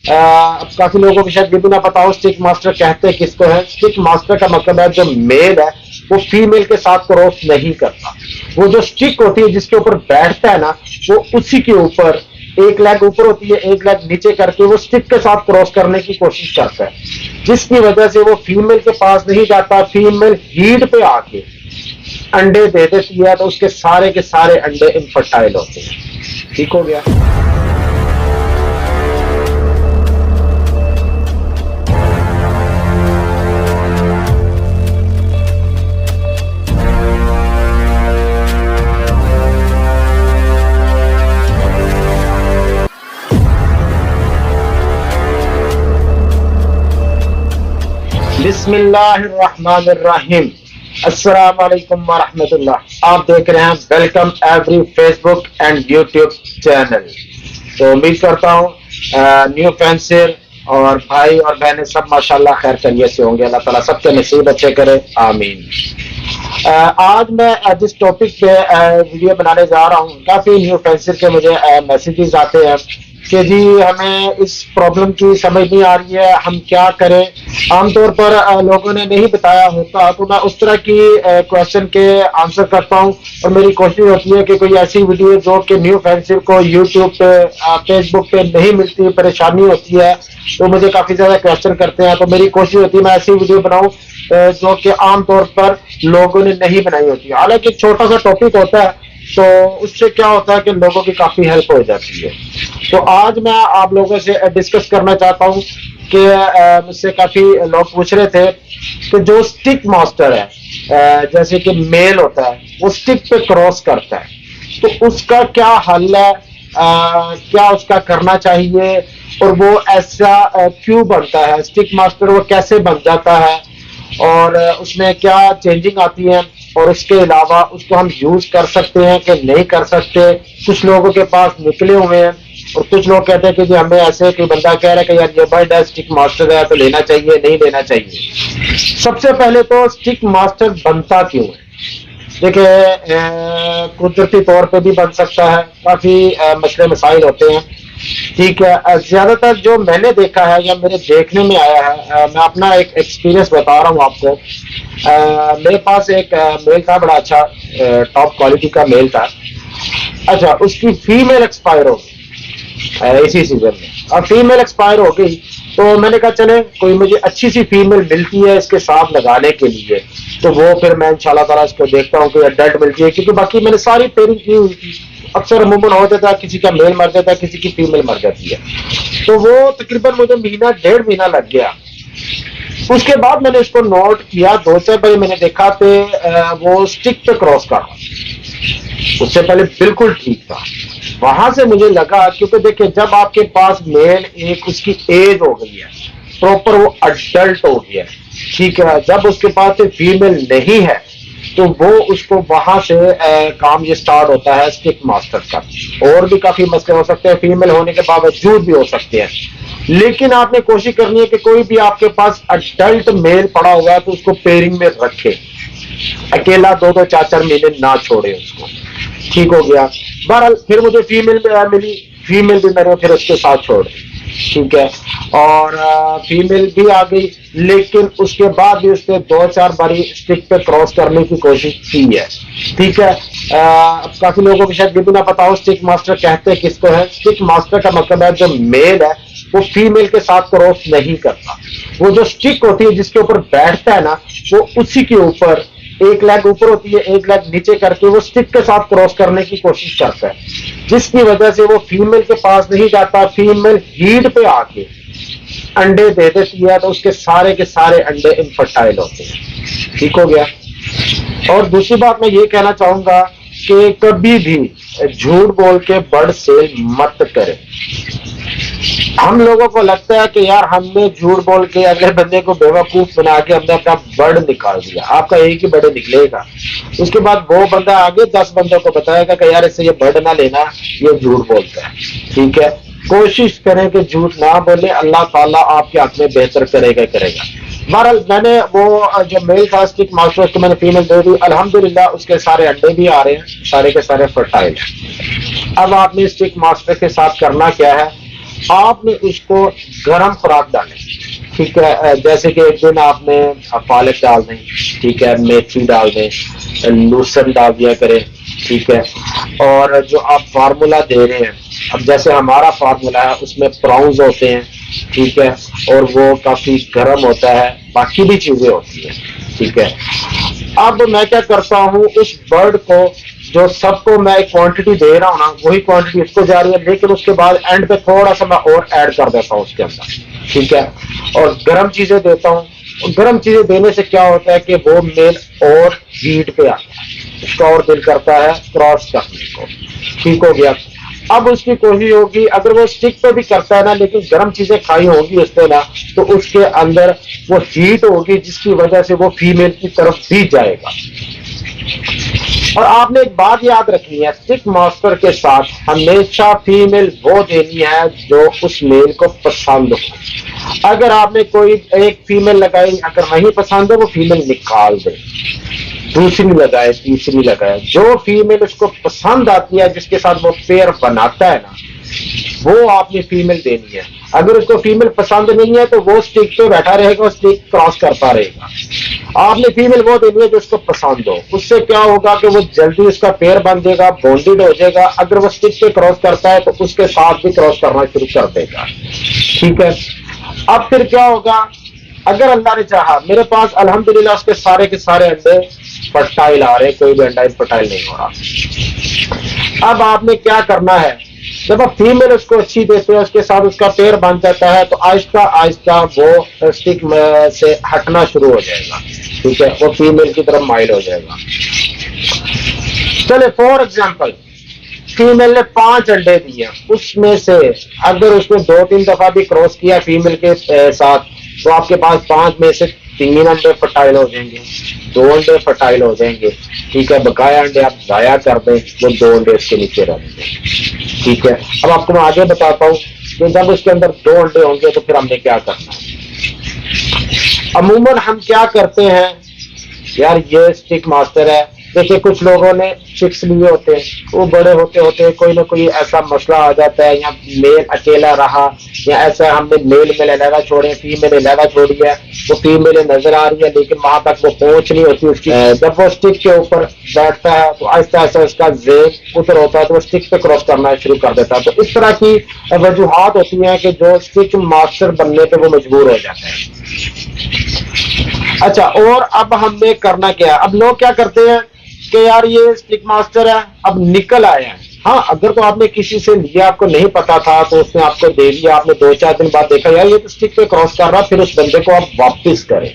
अब काफी लोगों को शायद ये भी ना पता हो स्टिक मास्टर कहते किसको है। स्टिक मास्टर का मतलब है जो मेल है वो फीमेल के साथ क्रॉस नहीं करता। वो जो स्टिक होती है जिसके ऊपर बैठता है ना, वो उसी के ऊपर एक लेग ऊपर होती है, एक लेग नीचे करके वो स्टिक के साथ क्रॉस करने की कोशिश करता है, जिसकी वजह से वो फीमेल के पास नहीं जाता। फीमेल हीड पे आके अंडे दे देती है तो उसके सारे के सारे अंडे इनफर्टाइल होते हैं। ठीक हो गया। बिस्मिल्लाहिर्रहमानिर्रहीम। अस्सलाम वालेकुम वरहमतुल्लाह। आप देख रहे हैं welcome every Facebook and YouTube channel. तो उम्मीद करता हूँ न्यू फैंसर और भाई और बहनें सब माशाल्लाह खैर खैरियत से होंगे। अल्लाह ताला सबके नसीब अच्छे करे, आमीन। आज मैं जिस टॉपिक पे वीडियो बनाने जा रहा हूँ, काफी न्यू फैंसर के मुझे मैसेजेस आते हैं कि जी हमें इस प्रॉब्लम की समझ नहीं आ रही है, हम क्या करें। आमतौर पर लोगों ने नहीं बताया होता तो मैं उस तरह की क्वेश्चन के आंसर करता हूं, और मेरी कोशिश होती है कि कोई ऐसी वीडियो जो कि न्यू फैंसर को यूट्यूब पे फेसबुक पे नहीं मिलती, परेशानी होती है, तो मुझे काफी ज्यादा क्वेश्चन करते हैं, तो मेरी कोशिश होती है मैं ऐसी वीडियो बनाऊं जो कि आमतौर पर लोगों ने नहीं बनाई होती है। हालांकि छोटा सा टॉपिक होता है तो उससे क्या होता है कि लोगों की काफी हेल्प हो जाती है। तो आज मैं आप लोगों से डिस्कस करना चाहता हूं कि मुझसे काफी लोग पूछ रहे थे कि जो स्टिक मास्टर है, जैसे कि मेल होता है वो स्टिक पे क्रॉस करता है, तो उसका क्या हल है, क्या उसका करना चाहिए, और वो ऐसा क्यों बनता है, स्टिक मास्टर वो कैसे बन जाता है, और उसमें क्या चेंजिंग आती है, और उसके अलावा उसको हम यूज कर सकते हैं कि नहीं कर सकते। कुछ लोगों के पास निकले हुए हैं और कुछ लोग कहते हैं कि जी हमें ऐसे कोई बंदा कह रहा है कि यार ये बर्ड है, स्टिक मास्टर है, तो लेना चाहिए नहीं लेना चाहिए। सबसे पहले तो स्टिक मास्टर बनता क्यों है? देखिए कुदरती तौर पे भी बन सकता है, काफी मसले मसाइल होते हैं। ठीक है, ज्यादातर जो मैंने देखा है या मेरे देखने में आया है, मैं अपना एक एक्सपीरियंस बता रहा हूँ आपको। मेरे पास एक मेल था, बड़ा अच्छा टॉप क्वालिटी का मेल था। अच्छा, उसकी फीमेल एक्सपायर हो गई इसी सीजन में, और फीमेल एक्सपायर हो गई तो मैंने कहा चले कोई मुझे अच्छी सी फीमेल मिलती है इसके साथ लगाने के लिए, तो वो फिर मैं इंशाल्लाह ताला इसको देखता हूँ कि अडल्ट मिलती है, क्योंकि बाकी मैंने सारी पेयरिंग की हुई थी। अक्सर अमूमन हो जाता है किसी का मेल मर जाता है, किसी की फीमेल मर जाती है, तो वो तकरीबन मुझे महीना डेढ़ महीना लग गया। उसके बाद मैंने इसको नोट किया, दो चार बार मैंने देखा कि वो स्टिक पे क्रॉस कर रहा। उससे पहले बिल्कुल ठीक था। वहां से मुझे लगा, क्योंकि देखिए जब आपके पास मेल एक उसकी एज हो गई है, प्रॉपर वो अडल्ट हो गया है, ठीक है, जब उसके पास फीमेल नहीं है तो वो उसको वहां से काम ये स्टार्ट होता है स्टिक मास्टर का। और भी काफी मसले हो सकते हैं, फीमेल होने के बावजूद भी हो सकते हैं, लेकिन आपने कोशिश करनी है कि कोई भी आपके पास अडल्ट मेल पड़ा हुआ है तो उसको पेयरिंग में रखे, अकेला दो दो चार चार महीने ना छोड़े उसको। ठीक हो गया। बहरहाल फिर मुझे फीमेल मिली, फीमेल भी मैंने फिर उसके साथ छोड़, ठीक है, और फीमेल भी आ गई, लेकिन उसके बाद भी उसने दो चार बारी स्टिक पे क्रॉस करने की कोशिश की है। ठीक है, अब काफी लोगों को शायद ये भी ना पता हो स्टिक मास्टर कहते किसको है। स्टिक मास्टर का मतलब है जो मेल है वो फीमेल के साथ क्रॉस नहीं करता। वो जो स्टिक होती है जिसके ऊपर बैठता है ना, वो उसी के ऊपर एक लेग ऊपर होती है, एक लेग नीचे करके वो स्टिक के साथ क्रॉस करने की कोशिश करता है, जिसकी वजह से वो फीमेल के पास नहीं जाता। फीमेल हीड पे आके अंडे दे देती है तो उसके सारे के सारे अंडे इनफर्टाइल होते हैं। ठीक हो गया। और दूसरी बात मैं ये कहना चाहूंगा कि कभी भी झूठ बोल के बर्ड सेल मत करें। हम लोगों को लगता है कि यार हमने झूठ बोल के अगले बंदे को बेवकूफ बना के हमने अपना बर्ड निकाल दिया। आपका एक ही बर्ड निकलेगा, उसके बाद वो बंदा आगे 10 बंदों को बताएगा कि यार इससे ये बर्ड ना लेना, ये झूठ बोलता है। ठीक है, कोशिश करें कि झूठ ना बोले, अल्लाह ताला आपके हाथ में बेहतर करेगा। बहरहाल मैंने वो जो मेल था स्टिक मास्टर उसको मैंने फीमेल दे दी, अल्हम्दुलिल्लाह उसके सारे अंडे भी आ रहे हैं, सारे के सारे फर्टाइल है। अब आपने स्टिक मास्टर के साथ करना क्या है, आपने उसको गर्म खुराक डालें, ठीक है। जैसे कि एक दिन आपने पालक डाल दें, ठीक है, मेथी डाल दें, लूसन डाल दिया करें, ठीक है। और जो आप फार्मूला दे रहे हैं, अब जैसे हमारा फार्मूला है उसमें प्राउंस होते हैं, ठीक है, और वो काफी गर्म होता है, बाकी भी चीजें होती हैं, ठीक है। अब मैं क्या करता हूँ, उस बर्ड को जो सबको मैं एक क्वांटिटी दे रहा हूँ ना, वही क्वांटिटी उसको जा रही है, लेकिन उसके बाद एंड पे थोड़ा सा मैं और ऐड कर देता हूँ उसके अंदर, ठीक है। और गर्म चीजें देता हूँ। गर्म चीजें देने से क्या होता है कि वो मेल और हीट पे आता है, उसका और दिल करता है क्रॉस करने को, ठीक हो गया। अब उसकी कोशिश होगी, अगर वो स्टिक पे भी करता है ना, लेकिन गर्म चीजें खाई होंगी उसने ना, तो उसके अंदर वो हीट होगी जिसकी वजह से वो फीमेल की तरफ भी जाएगा। और आपने एक बात याद रखनी है, स्टिक मास्टर के साथ हमेशा फीमेल वो देनी है जो उस मेल को पसंद हो। अगर आपने कोई एक फीमेल लगाई, अगर नहीं पसंद है वो फीमेल निकाल दे, दूसरी लगाए, तीसरी लगाए। जो फीमेल उसको पसंद आती है, जिसके साथ वो पेयर बनाता है ना, वो आपने फीमेल देनी है। अगर उसको फीमेल पसंद नहीं है तो वो स्टिक पे बैठा रहेगा, स्टिक क्रॉस करता रहेगा। आपने फीमेल वो देनी है जो उसको पसंद हो। उससे क्या होगा कि वो जल्दी उसका पेयर बन जाएगा, बॉन्डेड हो जाएगा। अगर वो स्टिक पे क्रॉस करता है तो उसके साथ भी क्रॉस करना शुरू कर देगा, ठीक है। अब फिर क्या होगा, अगर अल्लाह ने चाहा, मेरे पास अल्हम्दुलिल्लाह उसके सारे के सारे अंडे फर्टाइल आ रहे, कोई भी अंडा फर्टाइल नहीं हो रहा। अब आपने क्या करना है, जब आप फीमेल उसको अच्छी देते हैं, उसके साथ उसका पेयर बन जाता है, तो आहिस्ता आहिस्ता वो स्टिक से हटना शुरू हो जाएगा, ठीक है, वो फीमेल की तरफ माइल हो जाएगा। चले फॉर एग्जांपल फीमेल ने 5 अंडे दिए, उसमें से अगर उसने 2-3 दफा भी क्रॉस किया फीमेल के साथ, तो आपके पास 5 में से 3 अंडे फर्टाइल हो जाएंगे, 2 अंडे फर्टाइल हो जाएंगे, ठीक है। बकाया अंडे आप जाया कर दें, वो 2 अंडे उसके नीचे रहेंगे, ठीक है। अब आपको मैं आगे बताता हूँ कि जब उसके अंदर 2 अंडे होंगे तो फिर हमने क्या करना है। अमूमन हम क्या करते हैं यार, ये स्टिक मास्टर है, देखिए कुछ लोगों ने चिक्स लिए होते हैं, वो बड़े होते होते कोई ना कोई ऐसा मसला आ जाता है, या मेल अकेला रहा, या ऐसा हमने मेल में लहरा छोड़े, फीमेल लहरा छोड़ी है, वो फीमेल नजर आ रही है लेकिन वहां तक वो पहुंच नहीं होती उसकी। जब वो स्टिक के ऊपर बैठता है तो आहिस्ता आहिस्ता उसका जेब उतर होता है, तो वो स्टिक पे क्रॉस करना शुरू कर देता है। तो इस तरह की वजूहात होती हैं कि जो स्टिक मास्टर बनने पे वो मजबूर हो जाता है। अच्छा, और अब हमने करना क्या है, अब लोग क्या करते हैं कि यार ये स्टिक मास्टर है, अब निकल आया है। हाँ, अगर तो आपने किसी से लिया, आपको नहीं पता था, तो उसने आपको दे दिया, आपने 2-4 दिन बाद देखा यार ये तो स्टिक पे क्रॉस कर रहा, फिर उस बंदे को आप वापस करें।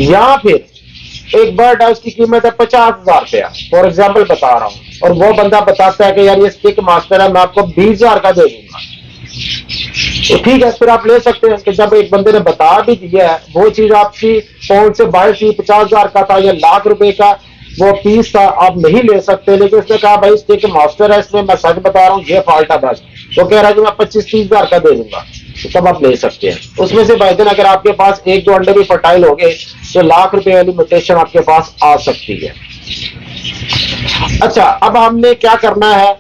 या फिर एक बर्ड है, उसकी कीमत है 50,000 रुपया, फॉर एग्जाम्पल बता रहा हूँ, और वो बंदा बताता है कि यार ये स्टिक मास्टर है, मैं आपको 20,000 का दे दूंगा, तो ठीक है, फिर आप ले सकते हैं। कि जब एक बंदे ने बता भी दिया है, वो चीज आपकी पहुंच से बाहर थी, 50,000 का था या लाख रुपए का वो पीस था, आप नहीं ले सकते। लेकिन उसने कहा भाई स्टिक मास्टर है, इसमें मैं सच बता रहा हूँ, ये फॉल्ट है बस, वो कह रहा है कि मैं 25-30,000 का दे दूंगा, तो तब आप ले सकते हैं। उसमें से भाई दिन अगर आपके पास 1-2 अंडे भी फर्टाइल हो गए तो लाख रुपए वाली म्यूटेशन आपके पास आ सकती है। अच्छा, अब हमने क्या करना है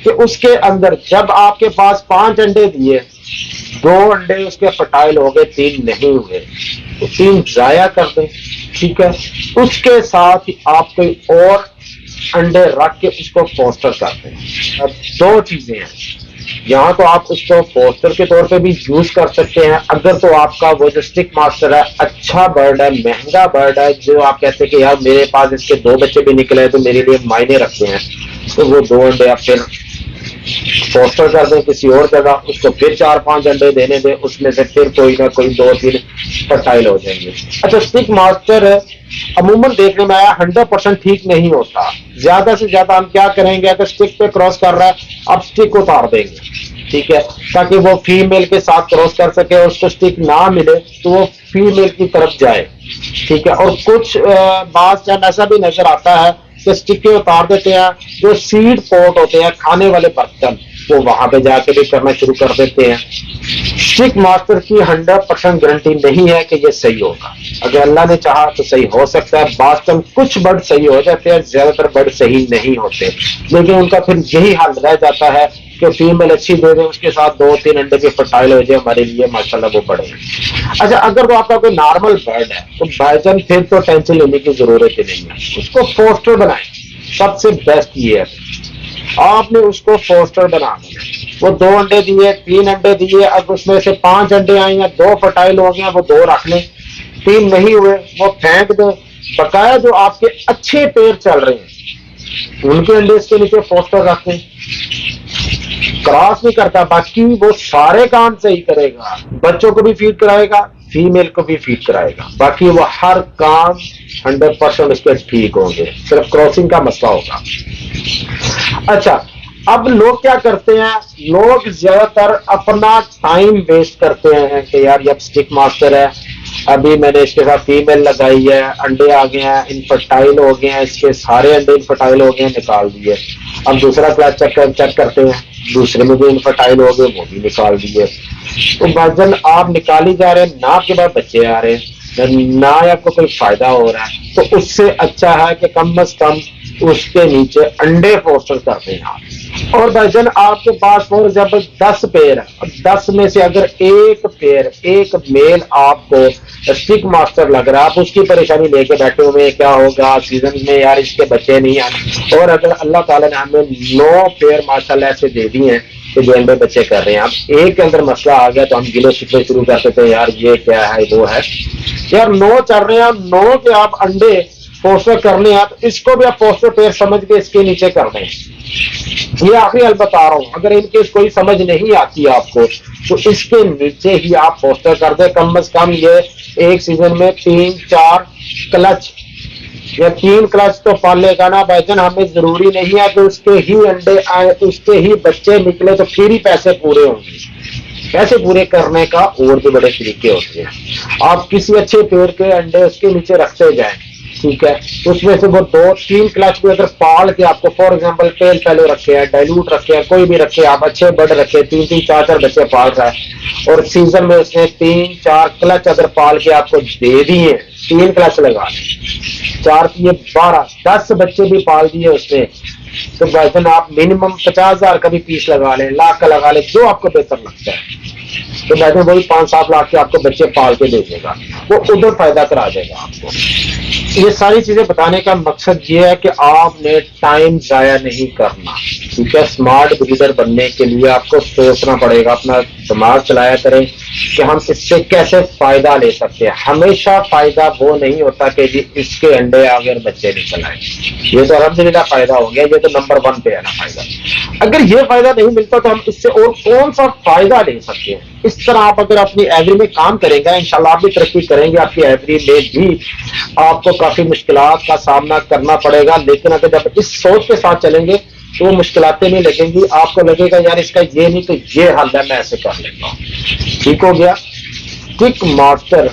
कि उसके अंदर जब आपके पास 5 अंडे दिए, 2 अंडे उसके फर्टाइल हो गए, 3 नहीं हुए, तो 3 जाया कर दें, ठीक है। उसके साथ ही आप कोई और अंडे रख के उसको पोस्टर कर दें। अब 2 चीजें हैं, यहाँ तो आप उसको पोस्टर के तौर पे भी यूज कर सकते हैं। अगर तो आपका वो जो स्टिक मास्टर है अच्छा बर्ड है, महंगा बर्ड है, जो आप कहते हैं कि यार मेरे पास इसके 2 बच्चे भी निकले तो मेरे लिए मायने रखते हैं, तो वो 2 अंडे आप फिर पोस्टर कर दें किसी और जगह, उसको फिर 4-5 अंडे देने दें, उसमें से फिर कोई ना कोई 2-3 फर्टाइल हो जाएंगे। अच्छा, स्टिक मास्टर अमूमन देखने में आया 100% ठीक नहीं होता। ज्यादा से ज्यादा हम क्या करेंगे, अगर स्टिक पे क्रॉस कर रहा है, अब स्टिक उतार देंगे, ठीक है, ताकि वो फीमेल के साथ क्रॉस कर सके, और उसको स्टिक ना मिले तो वो फीमेल की तरफ जाए, ठीक है। और कुछ बात ऐसा भी नजर आता है कि स्टिकें उतार देते हैं, जो सीड पॉट होते हैं, खाने वाले बर्तन, वो वहां पे जाके भी करना शुरू कर देते हैं। स्टिक मास्टर की 100% गारंटी नहीं है कि ये सही होगा। अगर अल्लाह ने चाहा तो सही हो सकता है। बास्तम कुछ बर्ड सही हो जाते हैं, ज्यादातर बर्ड सही नहीं होते, लेकिन उनका फिर यही हाल रह जाता है कि फीमेल अच्छी दे दे, उसके साथ 2-3 अंडे भी फर्टाइल हो जाए, हमारे लिए माशाल्लाह वो बड़े। अच्छा, अगर तो आपका कोई नॉर्मल बर्ड है तो भाईजान फिर तो टेंशन लेने की जरूरत ही नहीं है, उसको फोस्टर बनाएं। सबसे बेस्ट ये है, आपने उसको फोस्टर बना देना। वो 2 अंडे दिए, 3 अंडे दिए, अब उसमें से 5 अंडे आए या 2 फर्टाइल हो गए, वो 2 रख लें। 3 नहीं हुए वो फेंक दे। बकाया जो आपके अच्छे पेड़ चल रहे हैं उनके अंडे इसके नीचे फोस्टर रख लें। क्रॉस नहीं करता, बाकी वो सारे काम सही करेगा, बच्चों को भी फीड कराएगा, फीमेल को भी फीड कराएगा, बाकी वो हर काम 100% उसके ठीक होंगे, सिर्फ क्रॉसिंग का मसला होगा। अच्छा, अब लोग क्या करते हैं, लोग ज्यादातर अपना टाइम वेस्ट करते हैं कि यार ये स्टिक मास्टर है, अभी मैंने इसके साथ फीमेल लगाई है, अंडे आ गए हैं, इनफर्टाइल हो गए हैं, इसके सारे अंडे इनफर्टाइल हो गए हैं, निकाल दिए। अब दूसरा क्लास चेक करते हैं, दूसरे में भी इनफर्टाइल हो गए, वो भी निकाल दिए। तो भाईजान आप निकाल ही जा रहे हैं, ना आपके पास बच्चे आ रहे हैं, ना आपको कोई फायदा हो रहा है, तो उससे अच्छा है कि कम से कम उसके नीचे अंडे फोस्टर कर दें आप। और भाईजान आपके पास फॉर एग्जाम्पल 10 पेयर है, 10 में से अगर एक पेयर, एक मेल आपको स्टिक मास्टर लग रहा है, आप उसकी परेशानी लेके बैठे हुए क्या होगा सीजन में, यार इसके बच्चे नहीं आए। और अगर अल्लाह ताला ने हमें 9 पेयर माशाल्लाह ऐसे दे दिए हैं कि जो अंडे बच्चे कर रहे हैं, अब एक के अंदर मसला आ गया तो हम गिलो शिकवे शुरू करते थे, यार ये क्या है वो है। यार 9 चल रहे हैं, 9 के आप अंडे पोस्टर करने हैं, तो इसको भी आप पोस्टर पेयर समझ के इसके नीचे कर दें। ये आखिरी हल बता रहा हूं, अगर इनके कोई समझ नहीं आती आपको तो इसके नीचे ही आप पोस्टर कर दे। कम से कम ये एक सीजन में 3-4 क्लच या 3 क्लच तो पालेगा ना भाईजान। हमें जरूरी नहीं है कि उसके ही अंडे आए, उसके ही बच्चे निकले तो फिर ही पैसे पूरे होंगे। पैसे पूरे करने का और भी बड़े तरीके होते हैं। आप किसी अच्छे पेड़ के अंडे उसके नीचे रखते जाएं, ठीक है, उसमें से वो 2-3 क्लच भी अगर पाल के आपको फॉर एग्जांपल टेल पहले रखे हैं, डाइल्यूट रखे हैं, कोई भी रखे, आप अच्छे बर्ड रखे, 3-3, 4-4 बच्चे पाल रहा है और सीजन में उसने 3-4 क्लच अगर पाल के आपको दे दिए, 3 क्लच लगा 4 ये 12, 10 बच्चे भी पाल दिए उसने, तो भाईजान आप मिनिमम 50,000 का भी पीस लगा लें, लाख का लगा लें, जो आपको बेहतर लगता है। तो भाईजान वही 5-7 लाख के आपको बच्चे पाल के दे देगा, वो उधर फायदा करा देगा आपको। ये सारी चीजें बताने का मकसद ये है कि आपने टाइम जाया नहीं करना, ठीक है। स्मार्ट ब्रीडर बनने के लिए आपको सोचना पड़ेगा, अपना दिमाग चलाया करें कि हम इससे कैसे फायदा ले सकते हैं। हमेशा फायदा वो नहीं होता कि जी इसके अंडे आ गए और बच्चे निकल आए, ये तो अल्हम्दुलिल्लाह फायदा हो गया, ये तो नंबर 1 पे है ना फायदा। अगर ये फायदा नहीं मिलता तो हम इससे और कौन सा फायदा ले सकते हैं। इस तरह आप अगर अपनी एवरी में काम करेंगे, इंशाल्लाह आप भी तरक्की करेंगे, आपकी एवरी में भी आपको काफी मुश्किलात का सामना करना पड़ेगा, लेकिन अगर जब इस सोच के साथ चलेंगे तो मुश्किलातें नहीं लगेंगी, आपको लगेगा यार इसका ये नहीं तो ये हल है, मैं ऐसे कर लेता हूँ। ठीक हो गया। स्टिक मास्टर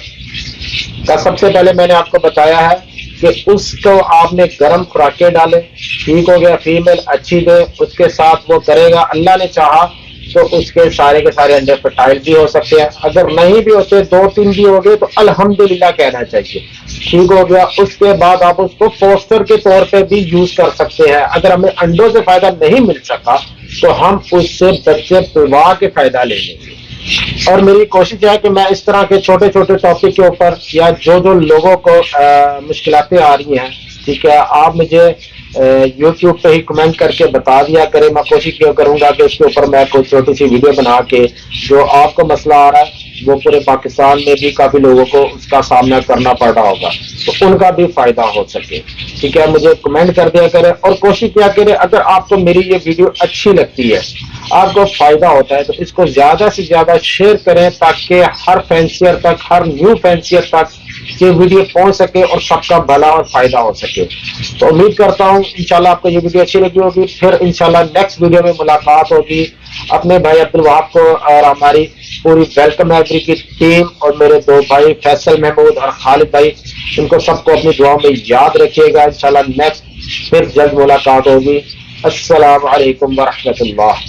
का सबसे पहले मैंने आपको बताया है कि उसको आपने गर्म खुराकें डाले, ठीक हो गया, फीमेल अच्छी दे, उसके साथ वो करेगा। अल्लाह ने चाहा तो उसके सारे के सारे अंडे फर्टाइल भी हो सकते हैं, अगर नहीं भी होते 2-3 भी हो गए तो अल्हम्दुलिल्लाह कहना चाहिए, ठीक हो गया। उसके बाद आप उसको पोस्टर के तौर पे भी यूज कर सकते हैं। अगर हमें अंडों से फायदा नहीं मिल सका तो हम उससे बच्चे पिलवा के फायदा ले लेंगे। और मेरी कोशिश है कि मैं इस तरह के छोटे छोटे टॉपिक के ऊपर या जो जो लोगों को मुश्किलातें आ रही हैं, ठीक है, आप मुझे यूट्यूब पे ही कमेंट करके बता दिया करें। मैं कोशिश किया करूंगा कि उसके ऊपर मैं कोई छोटी सी वीडियो बना के जो आपको मसला आ रहा है वो पूरे पाकिस्तान में भी काफी लोगों को उसका सामना करना पड़ रहा होगा तो उनका भी फायदा हो सके, ठीक है। मुझे कमेंट कर दिया करें और कोशिश किया करें अगर आपको मेरी ये वीडियो अच्छी लगती है, आपको फायदा होता है, तो इसको ज्यादा से ज्यादा शेयर करें ताकि हर फैंसियर तक, हर न्यू फैंसियर तक ये वीडियो पहुंच सके और सबका भला और फायदा हो सके। तो उम्मीद करता हूँ इंशाल्लाह आपको ये वीडियो अच्छी लगी होगी। फिर इंशाल्लाह नेक्स्ट वीडियो में मुलाकात होगी। अपने भाई अब्दुल वहाब को और हमारी पूरी वेलकम एवरी की टीम और मेरे 2 भाई फैसल महमूद और खालिद भाई, इनको सबको अपनी दुआओं में याद रखिएगा। इंशाल्लाह नेक्स्ट फिर जल्द मुलाकात होगी। अस्सलाम वालेकुम व रहमतुल्लाह।